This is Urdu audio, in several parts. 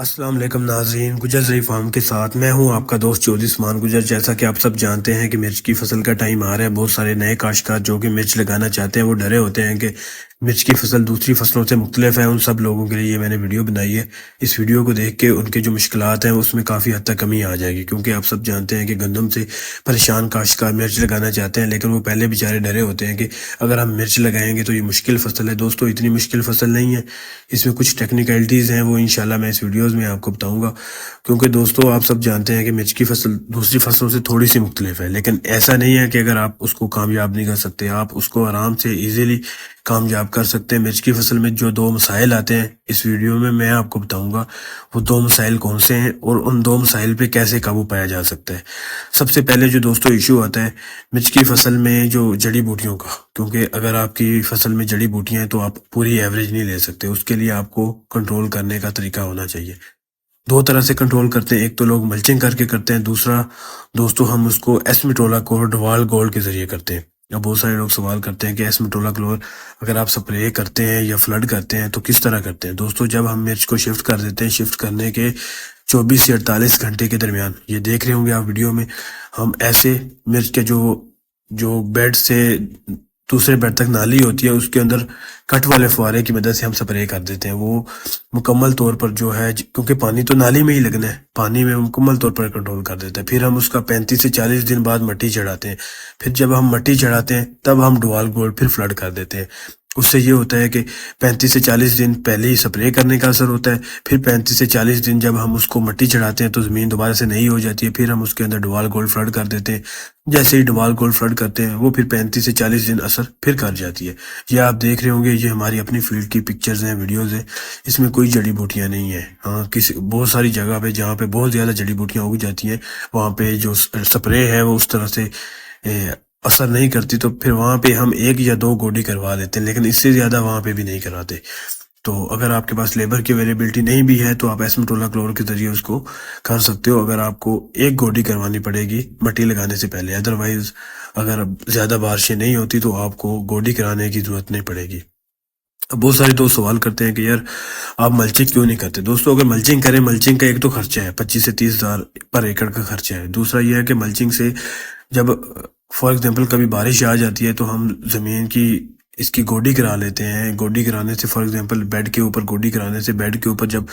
السلام علیکم ناظرین، گجر زئی فارم کے ساتھ میں ہوں آپ کا دوست چودھری عثمان گجر۔ جیسا کہ آپ سب جانتے ہیں کہ مرچ کی فصل کا ٹائم آ رہا ہے، بہت سارے نئے کاشتکار جو کہ مرچ لگانا چاہتے ہیں وہ ڈرے ہوتے ہیں کہ مرچ کی فصل دوسری فصلوں سے مختلف ہے۔ ان سب لوگوں کے لیے میں نے ویڈیو بنائی ہے۔ اس ویڈیو کو دیکھ کے ان کے جو مشکلات ہیں اس میں کافی حد تک کمی آ جائے گی، کیونکہ آپ سب جانتے ہیں کہ گندم سے پریشان کاشتکار مرچ لگانا چاہتے ہیں، لیکن وہ پہلے بیچارے ڈرے ہوتے ہیں کہ اگر ہم مرچ لگائیں گے تو یہ مشکل فصل ہے۔ دوستو اتنی مشکل فصل نہیں ہے، اس میں کچھ ٹیکنیکلٹیز ہیں، وہ انشاءاللہ میں اس ویڈیوز میں آپ کو بتاؤں گا۔ کیونکہ دوستو آپ سب جانتے ہیں کہ مرچ کی فصل دوسری فصلوں سے تھوڑی سی مختلف ہے، لیکن ایسا نہیں ہے کہ اگر آپ اس کو کامیاب نہیں کر سکتے، آپ اس کو آرام سے ایزیلی کامیاب کر سکتے ہیں۔ مرچ کی فصل میں جو دو مسائل آتے ہیں اس ویڈیو میں آپ کو بتاؤں گا وہ دو مسائل کون سے ہیں اور ان دو مسائل پہ کیسے قابو پایا جا سکتا ہے۔ سب سے پہلے جو دوستو ایشو آتا ہے مرچ کی فصل میں جو جڑی بوٹیوں کا، کیونکہ اگر آپ کی فصل میں جڑی بوٹیاں ہیں تو آپ پوری ایوریج نہیں لے سکتے، اس کے لیے آپ کو کنٹرول کرنے کا طریقہ ہونا چاہیے۔ دو طرح سے کنٹرول کرتے ہیں، ایک تو لوگ ملچنگ کر کے کرتے ہیں، دوسرا دوستو ہم اس کو ایسمیٹولا کلور ڈوال گولڈ کے ذریعے کرتے ہیں۔ اب بہت سارے لوگ سوال کرتے ہیں کہ ایسمیٹولا کلور اگر آپ سپرے کرتے ہیں یا فلڈ کرتے ہیں تو کس طرح کرتے ہیں۔ دوستو جب ہم مرچ کو شفٹ کر دیتے ہیں، شفٹ کرنے کے 24 سے 48 گھنٹے کے درمیان، یہ دیکھ رہے ہوں گے آپ ویڈیو میں، ہم ایسے مرچ کے جو بیڈ سے دوسرے بیڈ تک نالی ہوتی ہے اس کے اندر کٹ والے فوارے کی مدد سے ہم سپرے کر دیتے ہیں۔ وہ مکمل طور پر جو ہے، کیونکہ پانی تو نالی میں ہی لگنا ہے، پانی میں مکمل طور پر کنٹرول کر دیتے ہیں۔ پھر ہم اس کا 35 سے 40 دن بعد مٹی چڑھاتے ہیں، پھر جب ہم مٹی چڑھاتے ہیں تب ہم ڈوال گولڈ پھر فلڈ کر دیتے ہیں۔ اس سے یہ ہوتا ہے کہ 35 سے 40 دن پہلے ہی سپرے کرنے کا اثر ہوتا ہے، پھر 35 سے 40 دن جب ہم اس کو مٹی چڑھاتے ہیں تو زمین دوبارہ سے نئی ہو جاتی ہے، پھر ہم اس کے اندر ڈوال گولڈ فلڈ کر دیتے ہیں۔ جیسے ہی ڈوال گولڈ فلڈ کرتے ہیں وہ پھر 35 سے 40 دن اثر پھر کر جاتی ہے۔ یہ آپ دیکھ رہے ہوں گے، یہ ہماری اپنی فیلڈ کی پکچرز ہیں، ویڈیوز ہیں، اس میں کوئی جڑی بوٹیاں نہیں ہیں۔ ہاں بہت ساری جگہ پہ جہاں پہ بہت زیادہ جڑی بوٹیاں اگ جاتی ہیں وہاں پہ جو سپرے ہے وہ اس طرح سے اثر نہیں کرتی، تو پھر وہاں پہ ہم 1 یا 2 گوڈی کروا لیتے ہیں، لیکن اس سے زیادہ وہاں پہ بھی نہیں کراتے۔ تو اگر آپ کے پاس لیبر کی اویلیبلٹی نہیں بھی ہے تو آپ ایسمیٹولا کلور کے ذریعے اس کو کر سکتے ہو، اگر آپ کو 1 گوڈی کروانی پڑے گی مٹی لگانے سے پہلے۔ ادروائز اگر زیادہ بارشیں نہیں ہوتی تو آپ کو گوڈی کرانے کی ضرورت نہیں پڑے گی۔ اب بہت سارے دوست سوال کرتے ہیں کہ یار آپ ملچنگ کیوں نہیں کرتے۔ دوستو اگر ملچنگ کریں، ملچنگ کا ایک تو خرچہ ہے 25 سے 30 ہزار پر ایکڑ کا خرچہ ہے، دوسرا یہ ہے کہ ملچنگ سے جب فار ایگزامپل کبھی بارش آ جاتی ہے تو ہم زمین کی اس کی گوڈی کرا لیتے ہیں۔ گوڈی کرانے سے فار ایگزامپل بیڈ کے اوپر گوڈی کرانے سے بیڈ کے اوپر جب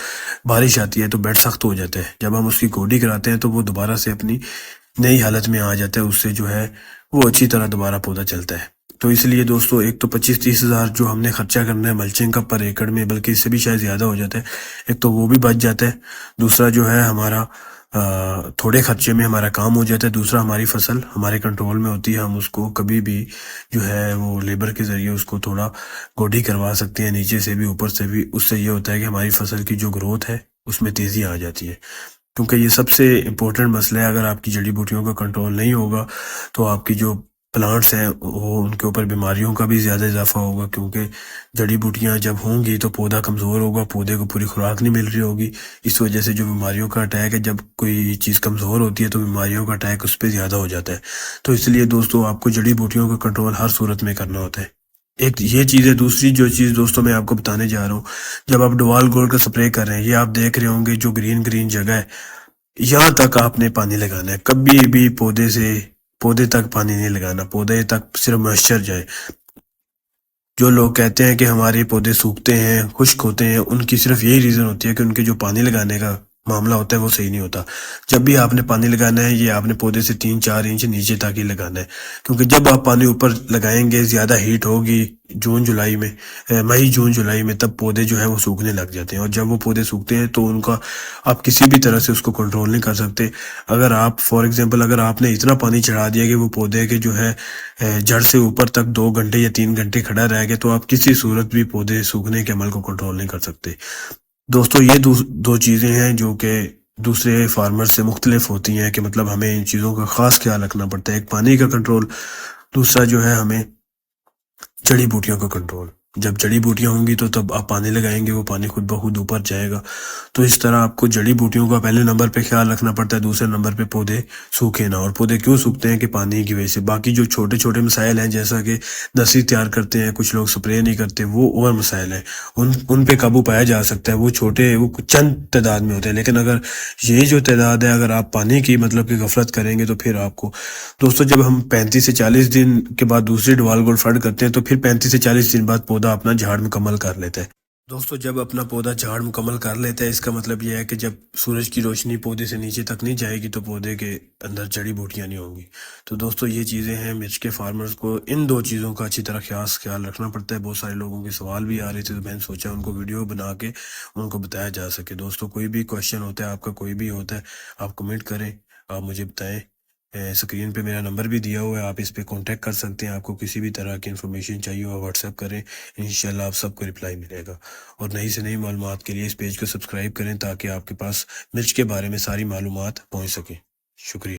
بارش آتی ہے تو بیڈ سخت ہو جاتا ہے، جب ہم اس کی گوڈی کراتے ہیں تو وہ دوبارہ سے اپنی نئی حالت میں آ جاتا ہے، اس سے جو ہے وہ اچھی طرح دوبارہ پودا چلتا ہے۔ تو اس لیے دوستو ایک تو 25-30 ہزار جو ہم نے خرچہ کرنا ہے ملچنگ کا پر ایکڑ میں، بلکہ اس سے بھی شاید زیادہ ہو جاتا ہے، ایک تو وہ بھی بچ جاتا ہے، دوسرا جو ہے ہمارا تھوڑے خرچے میں ہمارا کام ہو جاتا ہے، دوسرا ہماری فصل ہمارے کنٹرول میں ہوتی ہے، ہم اس کو کبھی بھی جو ہے وہ لیبر کے ذریعے اس کو تھوڑا گوڈی کروا سکتے ہیں، نیچے سے بھی اوپر سے بھی۔ اس سے یہ ہوتا ہے کہ ہماری فصل کی جو گروتھ ہے اس میں تیزی آ جاتی ہے، کیونکہ یہ سب سے امپورٹنٹ مسئلہ ہے۔ اگر آپ کی جڑی بوٹیوں کا کنٹرول نہیں ہوگا تو آپ کی جو پلانٹس ہیں وہ ان کے اوپر بیماریوں کا بھی زیادہ اضافہ ہوگا، کیونکہ جڑی بوٹیاں جب ہوں گی تو پودا کمزور ہوگا، پودے کو پوری خوراک نہیں مل رہی ہوگی، اس وجہ سے جو بیماریوں کا اٹیک ہے، جب کوئی چیز کمزور ہوتی ہے تو بیماریوں کا اٹیک اس پہ زیادہ ہو جاتا ہے۔ تو اس لیے دوستو آپ کو جڑی بوٹیوں کا کنٹرول ہر صورت میں کرنا ہوتا ہے۔ ایک یہ چیز ہے، دوسری جو چیز دوستو میں آپ کو بتانے جا رہا ہوں، جب آپ ڈوال گولڈ کا سپرے کر رہے ہیں، یہ آپ دیکھ رہے ہوں گے جو گرین جگہ ہے، یہاں تک آپ نے پانی لگانا ہے، کبھی بھی پودے تک پانی نہیں لگانا، پودے تک صرف موئسچر جائے۔ جو لوگ کہتے ہیں کہ ہمارے پودے سوکھتے ہیں، خشک ہوتے ہیں، ان کی صرف یہی ریزن ہوتی ہے کہ ان کے جو پانی لگانے کا معاملہ ہوتا ہے وہ صحیح نہیں ہوتا۔ جب بھی آپ نے پانی لگانا ہے یہ آپ نے پودے سے 3-4 انچ نیچے تک ہی لگانا ہے، کیونکہ جب آپ پانی اوپر لگائیں گے زیادہ ہیٹ ہوگی مئی جون جولائی میں، تب پودے جو ہے وہ سوکھنے لگ جاتے ہیں، اور جب وہ پودے سوکھتے ہیں تو ان کا آپ کسی بھی طرح سے اس کو کنٹرول نہیں کر سکتے۔ اگر آپ فار ایگزامپل اگر آپ نے اتنا پانی چڑھا دیا کہ وہ پودے کے جو ہے جڑ سے اوپر تک 2 گھنٹے یا 3 گھنٹے کھڑا رہ گیا، تو آپ کسی صورت بھی پودے سوکھنے کے عمل کو کنٹرول نہیں کر سکتے۔ دوستو یہ دو چیزیں ہیں جو کہ دوسرے فارمر سے مختلف ہوتی ہیں، کہ مطلب ہمیں ان چیزوں کا خاص خیال رکھنا پڑتا ہے، ایک پانی کا کنٹرول، دوسرا جو ہے ہمیں جڑی بوٹیوں کا کنٹرول۔ جب جڑی بوٹیاں ہوں گی تو تب آپ پانی لگائیں گے، وہ پانی خود بخود اوپر جائے گا۔ تو اس طرح آپ کو جڑی بوٹیوں کا پہلے نمبر پہ خیال رکھنا پڑتا ہے، دوسرے نمبر پہ پودے سوکھے نہ۔ اور پودے کیوں سوکھتے ہیں کہ پانی کی وجہ سے۔ باقی جو چھوٹے چھوٹے مسائل ہیں جیسا کہ نرسری تیار کرتے ہیں کچھ لوگ، سپرے نہیں کرتے، وہ اور مسائل ہیں، ان پہ قابو پایا جا سکتا ہے۔ وہ چھوٹے، وہ چند تعداد میں ہوتے ہیں، لیکن اگر یہ جو تعداد ہے، اگر آپ پانی کی مطلب کہ غفلت کریں گے تو پھر آپ کو دوستو، جب ہم 35 سے 40 دن کے بعد دوسری ڈوال گولڈ فلڈ کرتے ہیں تو پھر 35 سے 40 دن بعد پودا اپنا جھاڑ مکمل کر لیتا ہے۔ دوستو جب اپنا پودا جھاڑ مکمل کر لیتا ہے، اس کا مطلب یہ ہے کہ جب سورج کی روشنی پودے سے نیچے تک نہیں جائے گی تو پودے کے اندر جڑی بوٹیاں نہیں ہوں گی۔ تو دوستو یہ چیزیں ہیں، مرچ کے فارمرز کو ان دو چیزوں کا اچھی طرح خیال رکھنا پڑتا ہے۔ بہت سارے لوگوں کے سوال بھی آ رہے تھے، تو میں نے سوچا ان کو ویڈیو بنا کے ان کو بتایا جا سکے۔ دوستو کوئی بھی کوشچن ہوتا ہے آپ کا، کوئی بھی ہوتا ہے، آپ کمنٹ کریں، آپ مجھے بتائیں۔ اسکرین پہ میرا نمبر بھی دیا ہوا ہے، آپ اس پہ کانٹیکٹ کر سکتے ہیں۔ آپ کو کسی بھی طرح کی انفارمیشن چاہیے ہو واٹس ایپ کریں، انشاءاللہ آپ سب کو رپلائی ملے گا۔ اور نئی سے نئی معلومات کے لیے اس پیج کو سبسکرائب کریں تاکہ آپ کے پاس مرچ کے بارے میں ساری معلومات پہنچ سکیں۔ شکریہ۔